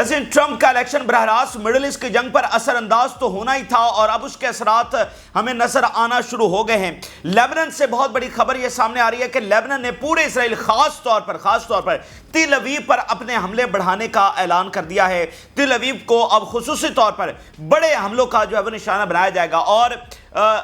ناظرین، ٹرمپ کا الیکشن براہ راست مڈل ایسٹ کی جنگ پر اثر انداز تو ہونا ہی تھا اور اب اس کے اثرات ہمیں نظر آنا شروع ہو گئے ہیں۔ لیبنان سے بہت بڑی خبر یہ سامنے آ رہی ہے کہ لیبنان نے پورے اسرائیل خاص طور پر تل ابیب پر اپنے حملے بڑھانے کا اعلان کر دیا ہے۔ تل ابیب کو اب خصوصی طور پر بڑے حملوں کا جو ہے وہ نشانہ بنایا جائے گا، اور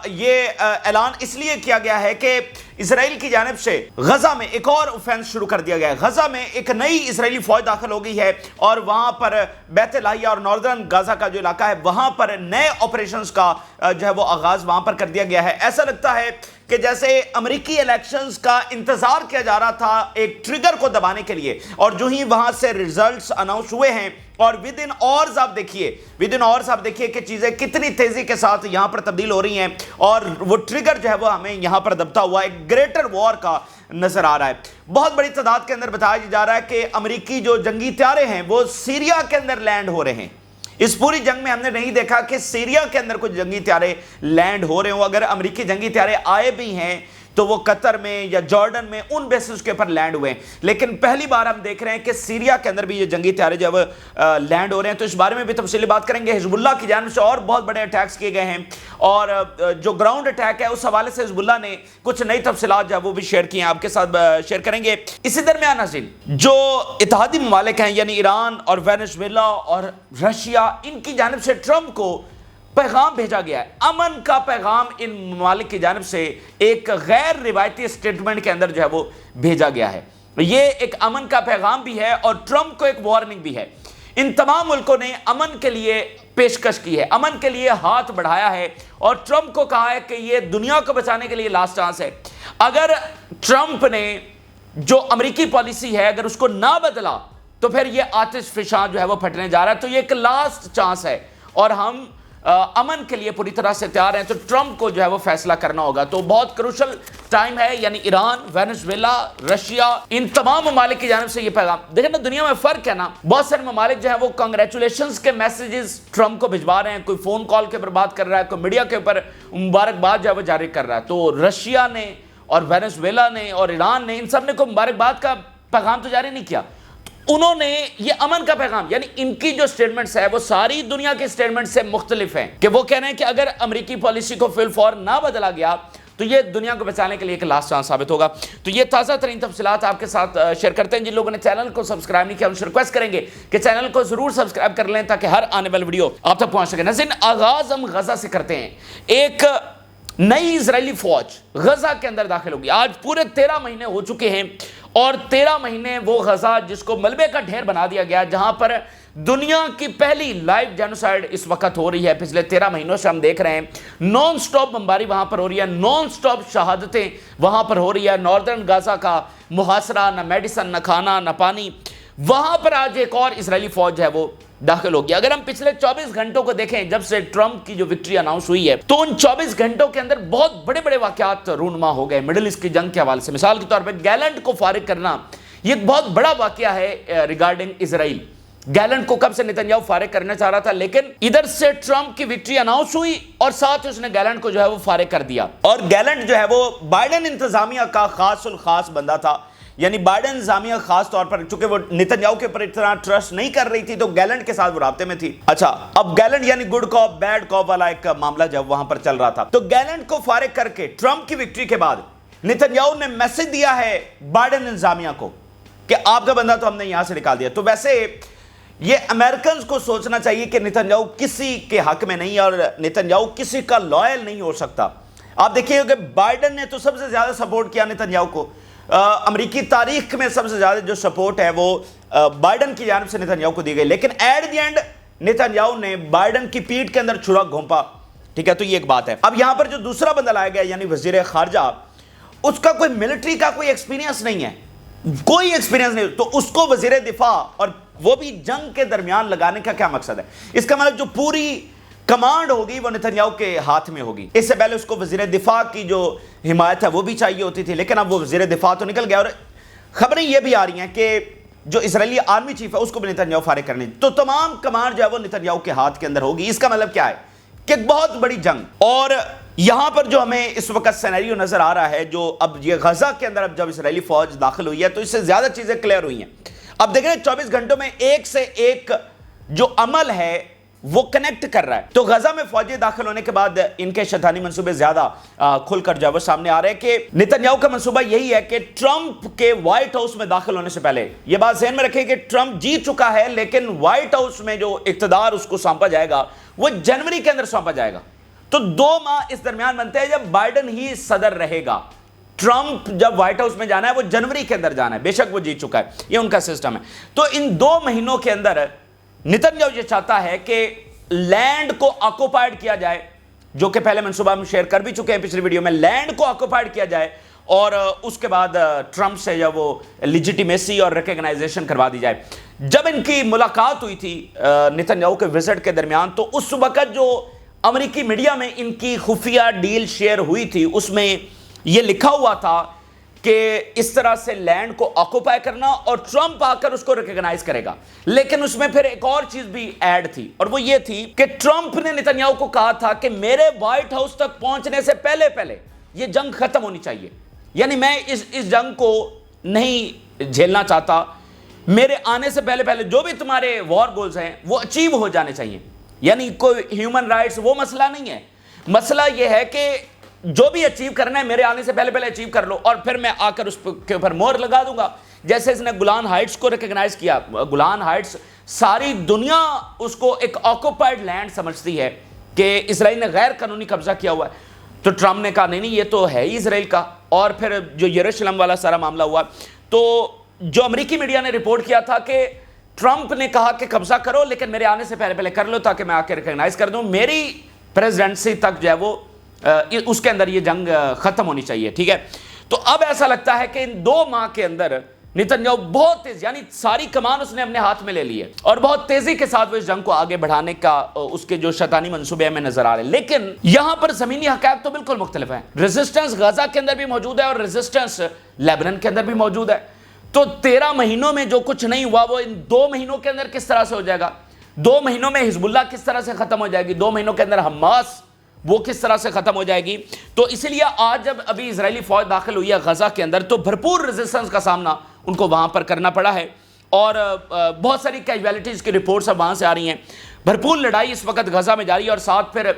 یہ اعلان اس لیے کیا گیا ہے کہ اسرائیل کی جانب سے غزہ میں ایک اور اوفینس شروع کر دیا گیا ہے۔ غزہ میں ایک نئی اسرائیلی فوج داخل ہو گئی ہے اور وہاں پر بیت لاہیا اور ناردرن غزہ کا جو علاقہ ہے وہاں پر نئے آپریشنز کا جو ہے وہ آغاز وہاں پر کر دیا گیا ہے۔ ایسا لگتا ہے کہ جیسے امریکی الیکشنز کا انتظار کیا جا رہا تھا ایک ٹریگر کو دبانے کے لیے، اور جو ہی وہاں سے ریزلٹس اناؤنس ہوئے ہیں اور ودن آورز آپ دیکھیے کہ چیزیں کتنی تیزی کے ساتھ یہاں پر تبدیل ہو رہی ہیں، اور وہ ٹریگر جو ہے وہ ہمیں یہاں پر دبتا ہوا ایک گریٹر وار کا نظر آ رہا ہے۔ بہت بڑی تعداد کے اندر بتایا جا رہا ہے کہ امریکی جو جنگی طیارے ہیں وہ سیریا کے اندر لینڈ ہو رہے ہیں۔ اس پوری جنگ میں ہم نے نہیں دیکھا کہ سیریا کے اندر کچھ جنگی طیارے لینڈ ہو رہے ہوں۔ اگر امریکی جنگی طیارے آئے بھی ہیں تو وہ قطر میں یا جارڈن میں ان بیسز کے اوپر لینڈ ہوئے ہیں، لیکن پہلی بار ہم دیکھ رہے ہیں کہ سیریا کے اندر بھی یہ جنگی طیارے جو ہے لینڈ ہو رہے ہیں۔ تو اس بارے میں بھی تفصیلی بات کریں گے۔ حزب اللہ کی جانب سے اور بہت بڑے اٹیکس کیے گئے ہیں، اور جو گراؤنڈ اٹیک ہے اس حوالے سے حزب اللہ نے کچھ نئی تفصیلات جو ہے وہ بھی شیئر کی ہیں، آپ کے ساتھ شیئر کریں گے۔ اسی درمیان ناظرین، جو اتحادی ممالک ہیں یعنی ایران اور وینزویلا اور رشیا، ان کی جانب سے ٹرمپ کو پیغام بھیجا گیا ہے، امن کا پیغام ان ممالک کی جانب سے ایک غیر روایتی سٹیٹمنٹ کے اندر جو ہے وہ بھیجا گیا ہے۔ یہ ایک امن کا پیغام بھی ہے اور ٹرمپ کو ایک وارننگ بھی ہے۔ ان تمام ملکوں نے امن کے لیے پیشکش کی ہے، امن کے لیے ہاتھ بڑھایا ہے، اور ٹرمپ کو کہا ہے کہ یہ دنیا کو بچانے کے لیے لاسٹ چانس ہے۔ اگر ٹرمپ نے جو امریکی پالیسی ہے اگر اس کو نہ بدلا تو پھر یہ آتش فشاں جو ہے وہ پھٹنے جا رہا ہے۔ تو یہ ایک لاسٹ چانس ہے اور ہم امن کے لیے پوری طرح سے تیار ہیں، تو ٹرمپ کو جو ہے وہ فیصلہ کرنا ہوگا۔ تو بہت کروشل ٹائم ہے، یعنی ایران، وینزویلا، رشیا، ان تمام ممالک کی جانب سے یہ پیغام۔ دیکھیں نا، دنیا میں فرق ہے نا، بہت سارے ممالک جو ہیں وہ کنگریچولیشنز کے میسیجز ٹرمپ کو بھجوا رہے ہیں، کوئی فون کال کے اوپر بات کر رہا ہے، کوئی میڈیا کے اوپر مبارکباد جو ہے وہ جاری کر رہا ہے۔ تو رشیا نے اور وینزویلا نے اور ایران نے، ان سب نے کوئی مبارکباد کا پیغام تو جاری نہیں کیا۔ انہوں نے یہ امن کا پیغام، یعنی ان کی جو سٹیٹمنٹس ہے وہ ساری دنیا کے سٹیٹمنٹ سے مختلف ہیں، کہ وہ کہہ رہے ہیں کہ اگر امریکی پالیسی کو فی الفور نہ بدلا گیا تو یہ دنیا کو بچانے کے لیے ایک لاسٹ چانس ثابت ہوگا۔ تو یہ تازہ ترین تفصیلات آپ کے ساتھ شیئر کرتے ہیں۔ جن لوگوں نے چینل کو سبسکرائب نہیں کیا ان سے ریکویسٹ کریں گے کہ چینل کو ضرور سبسکرائب کر لیں تاکہ ہر آنے والی ویڈیو آپ تک پہنچ سکے۔ ناظرین، آغاز ہم غزہ سے کرتے ہیں۔ ایک نئی اسرائیلی فوج غزہ کے اندر داخل ہوگی۔ آج پورے 13 مہینے ہو چکے ہیں، اور 13 مہینے وہ غزہ جس کو ملبے کا ڈھیر بنا دیا گیا، جہاں پر دنیا کی پہلی لائیو جینوسائیڈ اس وقت ہو رہی ہے۔ پچھلے 13 مہینوں سے ہم دیکھ رہے ہیں نان سٹاپ بمباری وہاں پر ہو رہی ہے، نان سٹاپ شہادتیں وہاں پر ہو رہی ہے، ناردرن غزہ کا محاصرہ، نہ میڈیسن، نہ کھانا، نہ پانی۔ وہاں پر آج ایک اور اسرائیلی فوج ہے وہ داخل ہوگی۔ اگر ہم پچھلے 24 گھنٹوں کو دیکھیں، جب سے ٹرمپ کی جو وکٹری اناؤنس ہوئی ہے، تو ان 24 گھنٹوں کے اندر بہت بڑے بڑے واقعات رونما ہو گئے مڈل ایسٹ کی جنگ کے حوالے سے۔ مثال کے طور پہ گیلنٹ کو فارغ کرنا، یہ ایک بہت بڑا واقعہ ہے ریگارڈنگ اسرائیل۔ گیلنٹ کو کب سے نتنیاہو فارغ کرنا چاہ رہا تھا، لیکن ادھر سے ٹرمپ کی وکٹری اناؤنس ہوئی اور ساتھ اس نے گیلنٹ کو جو ہے وہ فارغ کر دیا۔ اور گیلنٹ جو ہے وہ بائیڈن انتظامیہ کا خاص الخاص بندہ تھا، یعنی بائیڈن انتظامیہ خاص طور پر چونکہ وہ نتنیاہو کے اوپر اتنا ٹرسٹ نہیں کر رہی تھی تو گیلنٹ کے ساتھ وہ رابطے میں تھی۔ اچھا، اب گیلنٹ یعنی گڈ کاپ بیڈ کاپ والا ایک معاملہ جب وہاں پر چل رہا تھا، تو گیلنٹ کو فارغ کر کے ٹرمپ کی وکٹری کے بعد نتنیاہو نے میسج دیا ہے بائیڈن انتظامیہ کو کہ آپ کا بندہ تو ہم نے یہاں سے نکال دیا۔ تو ویسے یہ امریکنز کو سوچنا چاہیے کہ نتنیاہو کسی کے حق میں نہیں، اور نتنیاہو کسی کا لائل نہیں ہو سکتا۔ آپ دیکھیے کہ بائیڈن نے تو سب سے زیادہ سپورٹ کیا نتنیاہو کو، امریکی تاریخ میں سب سے زیادہ جو سپورٹ ہے وہ بائیڈن کی جانب سے نتنیاہو کو دی گئی، لیکن ایٹ دی اینڈ نتنیاہو نے بائیڈن کی پیٹھ کے اندر چھرا گھونپا۔ ٹھیک ہے، تو یہ ایک بات ہے۔ اب یہاں پر جو دوسرا بندہ لایا گیا یعنی وزیر خارجہ، اس کا کوئی ملٹری کا کوئی ایکسپیرینس نہیں ہے، کوئی ایکسپیرینس نہیں، تو اس کو وزیر دفاع اور وہ بھی جنگ کے درمیان لگانے کا کیا مقصد ہے؟ اس کا مطلب جو پوری کمانڈ ہوگی وہ نتنیاہو کے ہاتھ میں ہوگی۔ اس سے پہلے اس کو وزیر دفاع کی جو حمایت ہے وہ بھی چاہیے ہوتی تھی، لیکن اب وہ وزیر دفاع تو نکل گیا، اور خبریں یہ بھی آ رہی ہیں کہ جو اسرائیلی آرمی چیف ہے اس کو بھی نتنیاہو فارغ کرنے، تو تمام کمانڈ جو ہے وہ نتنیاہو کے ہاتھ کے اندر ہوگی۔ اس کا مطلب کیا ہے کہ ایک بہت بڑی جنگ، اور یہاں پر جو ہمیں اس وقت سینیریو نظر آ رہا ہے، جو اب یہ غزہ کے اندر اب جب اسرائیلی فوج داخل ہوئی ہے تو اس سے زیادہ چیزیں کلیئر ہوئی ہیں۔ اب دیکھیں 24 گھنٹوں میں ایک سے ایک جو عمل ہے وہ کنیکٹ کر رہا ہے. تو غزہ میں فوجی داخل ہونے کے بعد ان کے شیطانی منصوبے زیادہ کھل کر جو ہے وہ سامنے آ رہے ہیں کہ نتن یاہو کا منصوبہ یہی ہے کہ ٹرمپ کے وائٹ ہاؤس میں داخل ہونے سے پہلے, یہ بات ذہن میں رکھیں کہ ٹرمپ جیت چکا ہے لیکن وائٹ ہاؤس میں جو اقتدار اس کو سونپا جائے گا وہ جنوری کے اندر سونپا جائے گا. تو 2 ماہ اس درمیان بنتے ہیں جب بائیڈن ہی صدر رہے گا. ٹرمپ جب وائٹ ہاؤس میں جانا ہے وہ جنوری کے اندر جانا ہے, بے شک وہ جیت چکا ہے, یہ ان کا سسٹم ہے. تو ان 2 مہینوں کے اندر نتن یاہو یہ چاہتا ہے کہ لینڈ کو آکوپائیڈ کیا جائے, جو کہ پہلے منصوبہ ہم شیئر کر بھی چکے ہیں پچھلی ویڈیو میں. لینڈ کو آکوپائیڈ کیا جائے اور اس کے بعد ٹرمپ سے جب وہ لیجیٹیمیسی اور ریکگنائزیشن کروا دی جائے. جب ان کی ملاقات ہوئی تھی نتن یاہو کے وزٹ کے درمیان, تو اس وقت جو امریکی میڈیا میں ان کی خفیہ ڈیل شیئر ہوئی تھی اس میں یہ لکھا ہوا تھا کہ اس طرح سے لینڈ کو آکوپائی کرنا اور ٹرمپ آ کر اس کو ریکگنائز کرے گا. لیکن اس میں پھر ایک اور چیز بھی ایڈ تھی, اور وہ یہ تھی کہ ٹرمپ نے نتن یاہو کو کہا تھا کہ میرے وائٹ ہاؤس تک پہنچنے سے پہلے یہ جنگ ختم ہونی چاہیے. یعنی میں اس جنگ کو نہیں جھیلنا چاہتا, میرے آنے سے پہلے جو بھی تمہارے وار گولز ہیں وہ اچیو ہو جانے چاہیے. یعنی کوئی ہیومن رائٹس وہ مسئلہ نہیں ہے, مسئلہ یہ ہے کہ جو بھی اچیو کرنا ہے میرے آنے سے پہلے اچیو کر لو, اور پھر میں آ کر اس کے اوپر مہر لگا دوں گا. جیسے اس نے گولان ہائٹس کو ریکگنائز کیا. گولان ہائٹس ساری دنیا اس کو ایک آکوپائیڈ لینڈ سمجھتی ہے کہ اسرائیل نے غیر قانونی قبضہ کیا ہوا ہے. تو ٹرمپ نے کہا نہیں یہ تو ہے ہی اسرائیل کا. اور پھر جو یروشلم والا سارا معاملہ ہوا, تو جو امریکی میڈیا نے رپورٹ کیا تھا کہ ٹرمپ نے کہا کہ قبضہ کرو لیکن میرے آنے سے پہلے کر لو تاکہ میں آ کے ریکگنائز کر دوں, میری پریزیڈنسی تک جو ہے وہ اس کے اندر یہ جنگ ختم ہونی چاہیے. ٹھیک ہے, تو اب ایسا لگتا ہے کہ ان 2 ماہ کے اندر نتن یاہو بہت تیز, یعنی ساری کمان اس نے اپنے ہاتھ میں لے لی ہے اور بہت تیزی کے ساتھ وہ اس جنگ کو آگے بڑھانے کا اس کے جو شیطانی منصوبے ہمیں نظر آ رہے ہیں. لیکن یہاں پر زمینی حقائق تو بالکل مختلف ہیں. ریزسٹنس غزہ کے اندر بھی موجود ہے اور ریزسٹنس لیبنان کے اندر بھی موجود ہے. تو 13 مہینوں میں جو کچھ نہیں ہوا وہ ان 2 مہینوں کے اندر کس طرح سے ہو جائے گا. 2 مہینوں میں حزب اللہ کس طرح سے ختم ہو جائے گی, 2 مہینوں کے اندر حماس وہ کس طرح سے ختم ہو جائے گی. تو اسی لیے آج جب ابھی اسرائیلی فوج داخل ہوئی ہے غزہ کے اندر تو بھرپور ریزسٹنس کا سامنا ان کو وہاں پر کرنا پڑا ہے, اور بہت ساری کیجویلٹیز کی رپورٹس اب وہاں سے آ رہی ہیں. بھرپور لڑائی اس وقت غزہ میں جاری ہے, اور ساتھ پھر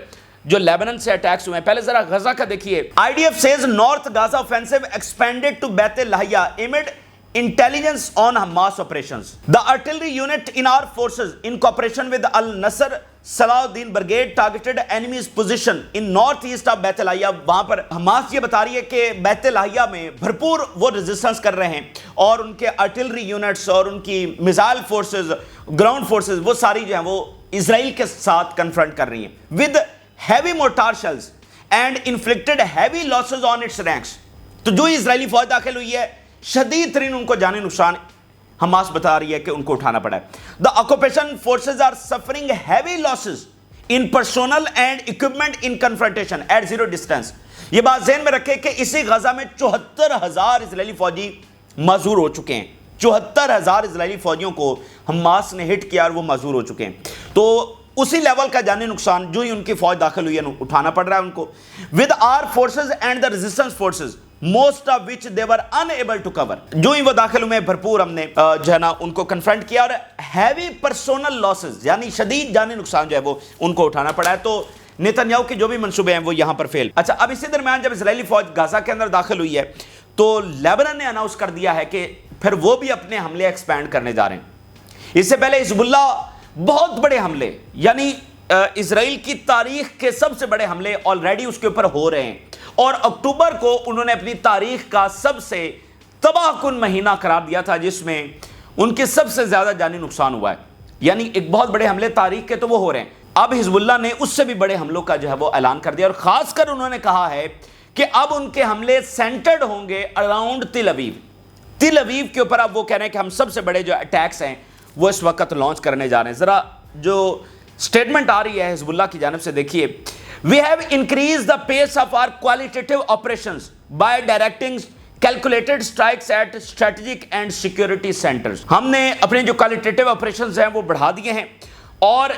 جو لیبنان سے اٹیکس ہوئے ہیں. پہلے ذرا غزہ کا دیکھیے. IDF says North Gaza offensive expanded to Beit Lahia amid intelligence on Hamas operations. The artillery unit in our forces in cooperation with Al-Nasr Salahuddin Brigade targeted enemy's position in northeast of Beit Lahia. وہاں پر Hamas یہ بتا رہی ہے کہ بیت لاہیا میں بھرپور وہ ریزسٹنس کر رہے ہیں, اور ان کے آرٹلری یونٹس اور ان کی میزائل فورسز, گراؤنڈ فورسز وہ ساری جو ہیں وہ اسرائیل کے ساتھ کنفرنٹ کر رہی ہیں with heavy mortar shells and inflicted heavy losses on its ranks. تو جو اسرائیلی فوج داخل ہوئی ہے شدید ترین ان کو جانی نقصان حماس بتا رہی ہے کہ ان کو اٹھانا پڑا ہے. The occupation forces are suffering heavy losses in personnel and equipment in confrontation at zero distance. یہ بات ذہن میں رکھے کہ اسی غزہ میں 74,000 اسرائیلی فوجی معذور ہو چکے ہیں. 74,000 اسرائیلی فوجیوں کو حماس نے ہٹ کیا اور وہ معذور ہو چکے ہیں. تو اسی لیول کا جانی نقصان جو ہی ان کی فوج داخل ہوئی ہے اٹھانا پڑ رہا ہے ان کو. With our forces and the resistance forces most of which they were unable to cover. جو ہی وہ داخل ہوئے بھرپور ہم نے جو ہے نا ان کو کنفرنٹ کیا, اور heavy personal losses یعنی شدید جانی نقصان جو ہے وہ ان کو اٹھانا پڑا ہے. تو نتن یاہو کے جو بھی منصوبے ہیں وہ یہاں پر فیل. اچھا, اب اسی درمیان جب اسرائیلی فوج غزہ کے اندر داخل ہوئی ہے تو لیبنان نے اناؤنس کر دیا ہے کہ پھر وہ بھی اپنے حملے ایکسپینڈ کرنے جا رہے ہیں. اس سے پہلے حزب اللہ بہت بڑے حملے, یعنی اسرائیل کی تاریخ کے سب سے بڑے حملے آلریڈی اس کے اوپر ہو رہے ہیں, اور اکتوبر کو انہوں نے اپنی تاریخ کا سب سے تباہ کن مہینہ قرار دیا تھا جس میں ان کے سب سے زیادہ جانی نقصان ہوا ہے. یعنی ایک بہت بڑے حملے تاریخ کے تو وہ ہو رہے ہیں. اب حزب اللہ نے اس سے بھی بڑے حملوں کا جو ہے وہ اعلان کر دیا, اور خاص کر انہوں نے کہا ہے کہ اب ان کے حملے سینٹرڈ ہوں گے اراؤنڈ تل ابیب. تل ابیب کے اوپر اب وہ کہہ رہے ہیں کہ ہم سب سے بڑے جو اٹیکس ہیں وہ اس وقت لانچ کرنے جا رہے ہیں. ذرا جو سٹیٹمنٹ آ رہی ہے حزب اللہ کی جانب سے دیکھیے. We have increased the pace of our qualitative operations by directing calculated strikes at strategic and security centers. ہم نے اپنے جو qualitative operations ہیں وہ بڑھا دیے ہیں, اور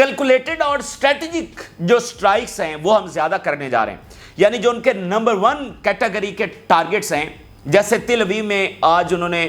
calculated اور strategic جو strikes ہیں وہ ہم زیادہ کرنے جا رہے ہیں. یعنی جو ان کے نمبر 1 کیٹیگری کے ٹارگٹس ہیں, جیسے تل ابیب میں آج انہوں نے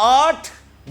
8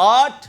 8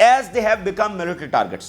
as they have become military targets।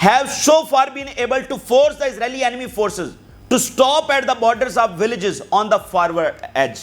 have so far been able to force the Israeli enemy forces to stop at the borders of villages on the forward edge।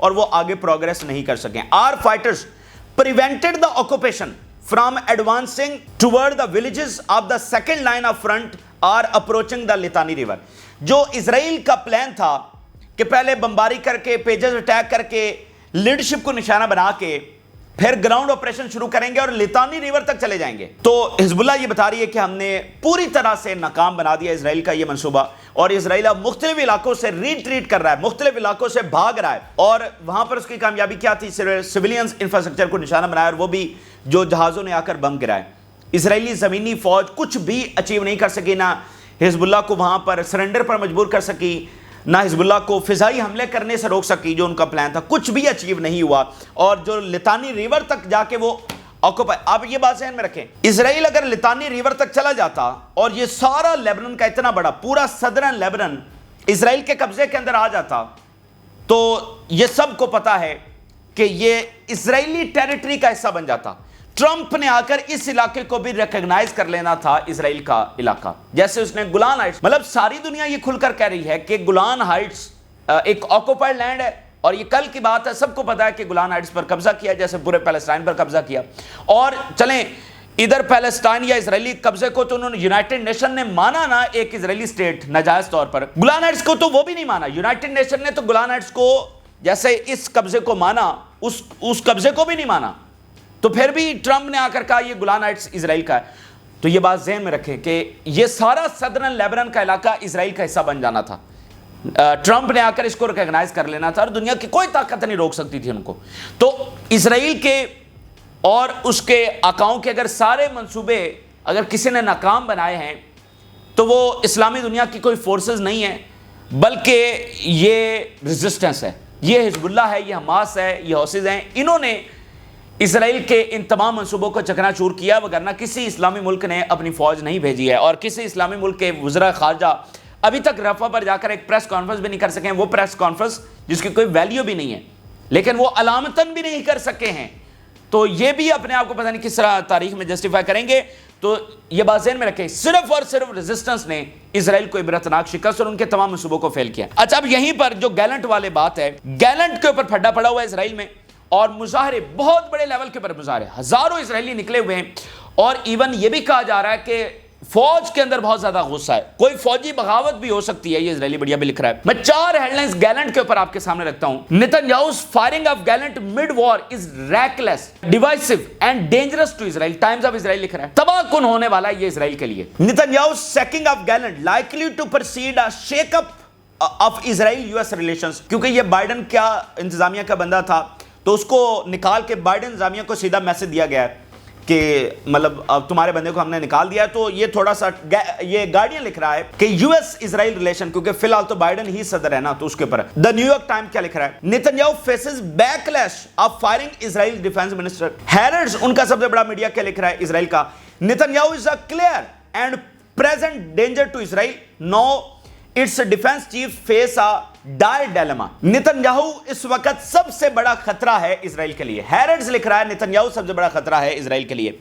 اور وہ آگے پروگریس نہیں کر سکیں. Our fighters prevented the occupation from advancing toward the villages of the second line of front are approaching the Litani river. جو اسرائیل کا plan تھا کہ پہلے بمباری کر کے پیجز اٹیک کر کے لیڈرشپ کو نشانہ بنا کے پھر گراؤنڈ آپریشن شروع کریں گے اور لتانی ریور تک چلے جائیں گے, تو حزب اللہ یہ بتا رہی ہے کہ ہم نے پوری طرح سے ناکام بنا دیا اسرائیل کا یہ منصوبہ, اور اسرائیل اب مختلف علاقوں سے ریٹریٹ کر رہا ہے, مختلف علاقوں سے بھاگ رہا ہے, اور وہاں پر اس کی کامیابی کیا تھی؟ سویلینز انفراسٹرکچر کو نشانہ بنایا, اور وہ بھی جو جہازوں نے آ کر بم گرائے. اسرائیلی زمینی فوج کچھ بھی اچیو نہیں کر سکی, نہ حزب اللہ کو وہاں پر سرنڈر پر مجبور کر سکی, نہ حزب اللہ کو فضائی حملے کرنے سے روک سکی جو ان کا پلان تھا, کچھ بھی اچیو نہیں ہوا. اور جو لتانی ریور تک جا کے وہ آکوپائی, آپ یہ بات ذہن میں رکھیں, اسرائیل اگر لتانی ریور تک چلا جاتا اور یہ سارا لیبنن کا اتنا بڑا پورا صدرن لیبنن اسرائیل کے قبضے کے اندر آ جاتا, تو یہ سب کو پتا ہے کہ یہ اسرائیلی ٹیریٹری کا حصہ بن جاتا. ٹرمپ نے آ کر اس علاقے کو بھی ریکگنائز کر لینا تھا اسرائیل کا علاقہ, جیسے اس نے گولان ہائٹس, مطلب ساری دنیا یہ کھل کر کہہ رہی ہے کہ گولان ہائٹس ایک آکوپائڈ لینڈ ہے, اور یہ کل کی بات ہے, سب کو پتا ہے کہ گولان ہائٹس پر قبضہ کیا جیسے پورے پیلسٹائن پر قبضہ کیا. اور چلیں ادھر پیلسٹائن یا اسرائیلی قبضے کو تو انہوں نے یونائٹڈ نیشن نے مانا نا ایک اسرائیلی اسٹیٹ ناجائز طور پر, گولان ہائٹس کو تو وہ بھی نہیں مانا. یونائٹڈ نیشن نے تو گولان ہائٹس کو جیسے اس قبضے کو مانا, اس قبضے کو بھی نہیں مانا, تو پھر بھی ٹرمپ نے آ کر کہا یہ گولان ہائٹس اسرائیل کا ہے. تو یہ بات ذہن میں رکھیں کہ یہ سارا صدرن لیبنن کا علاقہ اسرائیل کا حصہ بن جانا تھا. ٹرمپ نے آ کر اس کو ریکگنائز کر لینا تھا, اور دنیا کی کوئی طاقت نہیں روک سکتی تھی ان کو. تو اسرائیل کے اور اس کے آقاؤں کے اگر سارے منصوبے اگر کسی نے ناکام بنائے ہیں تو وہ اسلامی دنیا کی کوئی فورسز نہیں ہیں, بلکہ یہ ریزسٹنس ہے, یہ حزب اللہ ہے, یہ حماس ہے, یہ حوثیز ہیں. انہوں نے اسرائیل کے ان تمام منصوبوں کو چکنا چور کیا, وگرنہ کسی اسلامی ملک نے اپنی فوج نہیں بھیجی ہے, اور کسی اسلامی ملک کے وزراء خارجہ ابھی تک رفح پر جا کر ایک پریس کانفرنس بھی نہیں کر سکے ہیں. وہ پریس کانفرنس جس کی کوئی ویلیو بھی نہیں ہے, لیکن وہ علامتاً بھی نہیں کر سکے ہیں, تو یہ بھی اپنے آپ کو پتہ نہیں کس طرح تاریخ میں جسٹیفائی کریں گے. تو یہ بات ذہن میں رکھیں, صرف اور صرف ریزسٹنس نے اسرائیل کو عبرتناک شکست اور ان کے تمام منصوبوں کو فیل کیا. اچھا, اب یہیں پر جو گیلنٹ والے بات ہے, گیلنٹ کے اوپر پھڈا پڑا ہوا ہے اسرائیل میں, اور مظاہرے بہت بڑے لیول کے پر مظاہرے, ہزاروں اسرائیلی نکلے ہوئے ہیں, اور ایون یہ بھی کہا جا رہا ہے کہ فوج کے اندر بہت زیادہ غصہ ہے, کوئی فوجی بغاوت بھی ہو سکتی ہے. یہ اسرائیلی میڈیا بھی لکھ رہا ہے. میں 4 ہیڈ لائنز گیلنٹ کے اوپر آپ کے سامنے رکھتا ہوں. نیتنیاہو's firing of Gallant mid-war is reckless, divisive and dangerous to Israel. Times of Israel لکھ رہا ہے, تباہ کن ہونے والا ہے یہ اسرائیل کے لیے. نیتنیاہو's sacking of Gallant likely to precede a shake-up of Israel-US relations. کیونکہ یہ بائیڈن کیا انتظامیہ کا بندہ تھا, تو اس کو نکال کے بائیڈن انتظامیہ کو سیدھا میسج دیا گیا ہے کہ مطلب اب تمہارے بندے کو ہم نے نکال دیا. تو یہ تھوڑا سا, یہ گارڈین لکھ رہا ہے کہ یو ایس اسرائیل ریلیشن, کیونکہ فی الحال تو بائیڈن ہی صدر ہے نا, تو اس کے اوپر. دا نیو یارک ٹائم کیا لکھ رہا ہے, Netanyahu faces backlash of firing Israel defence minister. ہیرڈز ان کا سب سے بڑا میڈیا کیا لکھ رہا ہے اسرائیل کا, Netanyahu is a clear and present danger to Israel. Now its defense chief face a dire dilemma. نیتنیاہو اس وقت سب سے بڑا خطرہ ہے اسرائیل کے لیے. ہیرڈز لکھ رہا ہے نیتنیاہو سب سے بڑا خطرہ ہے اسرائیل کے لیے.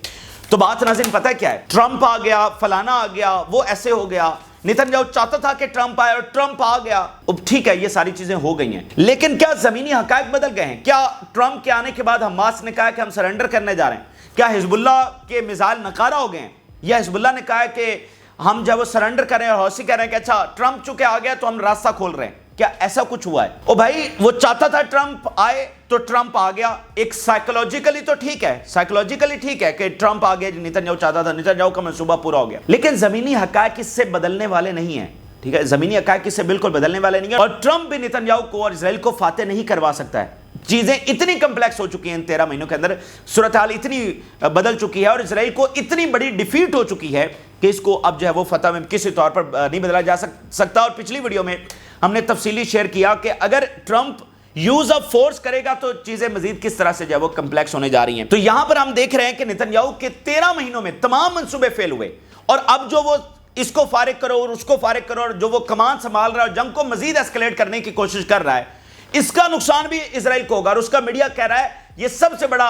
تو بات ناظرین پتہ ہے کیا ہے, ٹرمپ آ گیا, فلانا آ گیا, وہ ایسے ہو گیا. نیتنیاہو چاہتا تھا کہ ٹرمپ آئے اور ٹرمپ آ گیا. اب ٹھیک ہے, یہ ساری چیزیں ہو گئی ہیں, لیکن کیا زمینی حقائق بدل گئے ہیں؟ کیا ٹرمپ کے آنے کے بعد حماس نے کہا کہ ہم سرنڈر کرنے جا رہے ہیں؟ کیا حزب اللہ کے میزائل ناکارہ ہو گئے ہیں؟ یا حزب اللہ نے کہا ہے کہ ہم جب وہ سرنڈر کریں اور حوثی کہہ رہے ہیں کہ اچھا ٹرمپ چونکہ آ گیا تو ہم راستہ کھول رہے ہیں؟ کیا ایسا کچھ ہوا ہے؟ او بھائی, وہ چاہتا تھا ٹرمپ آئے تو ٹرمپ آ گیا. ایک سائیکولوجیکلی تو ٹھیک ہے, سائیکولوجیکلی ٹھیک ہے کہ ٹرمپ آ گیا, نیتنیاہو چاہتا تھا, نیتنیاہو کا منصوبہ پورا ہو گیا. لیکن زمینی حقائق اس سے بدلنے والے نہیں ہیں. ٹھیک ہے, زمینی حقائق اس سے بالکل بدلنے والے نہیں ہیں, اور ٹرمپ بھی نیتنیاہو کو اور اسرائیل کو فاتح نہیں کروا سکتا ہے. چیزیں اتنی کمپلیکس ہو چکی ہیں ان 13 مہینوں کے اندر, صورتحال اتنی بدل چکی ہے, اور اسرائیل کو اتنی بڑی ڈیفیٹ ہو چکی ہے کہ اس کو اب جو ہے وہ فتح میں کسی طور پر نہیں بدلا جا سکتا. اور پچھلی ویڈیو میں ہم نے تفصیلی شیئر کیا کہ اگر ٹرمپ یوز آف فورس کرے گا تو چیزیں مزید کس طرح سے جو ہے وہ کمپلیکس ہونے جا رہی ہیں. تو یہاں پر ہم دیکھ رہے ہیں کہ نیتنیاہو کے 13 مہینوں میں تمام منصوبے فیل ہوئے, اور اب جو وہ اس کو فارغ کرو اور اس کو فارغ کرو, اور جو وہ کمان سنبھال رہا ہے اور جنگ کو مزید ایسکلیٹ کرنے کی کوشش کر رہا ہے, اس کا نقصان بھی اسرائیل کو ہوگا. اور اس کا میڈیا کہہ رہا ہے یہ سب سے بڑا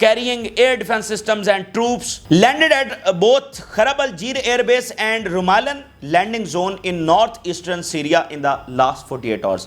carrying air defense systems and troops landed at both Kharab al-Jir air base and Rumalan landing zone in northeastern Syria in the last 48 hours।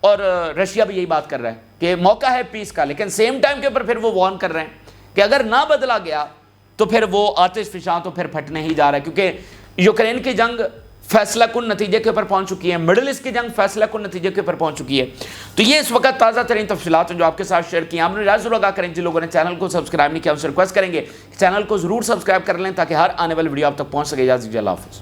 اور رشیا بھی یہی بات کر رہا ہے کہ موقع ہے پیس کا، لیکن سیم ٹائم کے اوپر پھر وہ وارن کر رہے ہیں کہ اگر نہ بدلا گیا تو پھر وہ آتش فشاں تو پھر پھٹنے ہی جا رہا ہے، کیونکہ یوکرین کی جنگ فیصلہ کن نتیجے کے اوپر پہنچ چکی ہے، مڈل ایسٹ کی جنگ فیصلہ کن نتیجے کے اوپر پہنچ چکی ہے۔ تو یہ اس وقت تازہ ترین تفصیلات ہیں جو آپ کے ساتھ شیئر کی ہیں۔ آپ نے رائے ضرور آگاہ کریں، جن لوگوں نے چینل کو سبسکرائب نہیں کیا ان سے ریکویسٹ کریں گے چینل کو ضرور سبسکرائب کر لیں تاکہ ہر آنے والی ویڈیو آپ تک پہنچ سکے۔ اجازت دیجیے، اللہ حافظ۔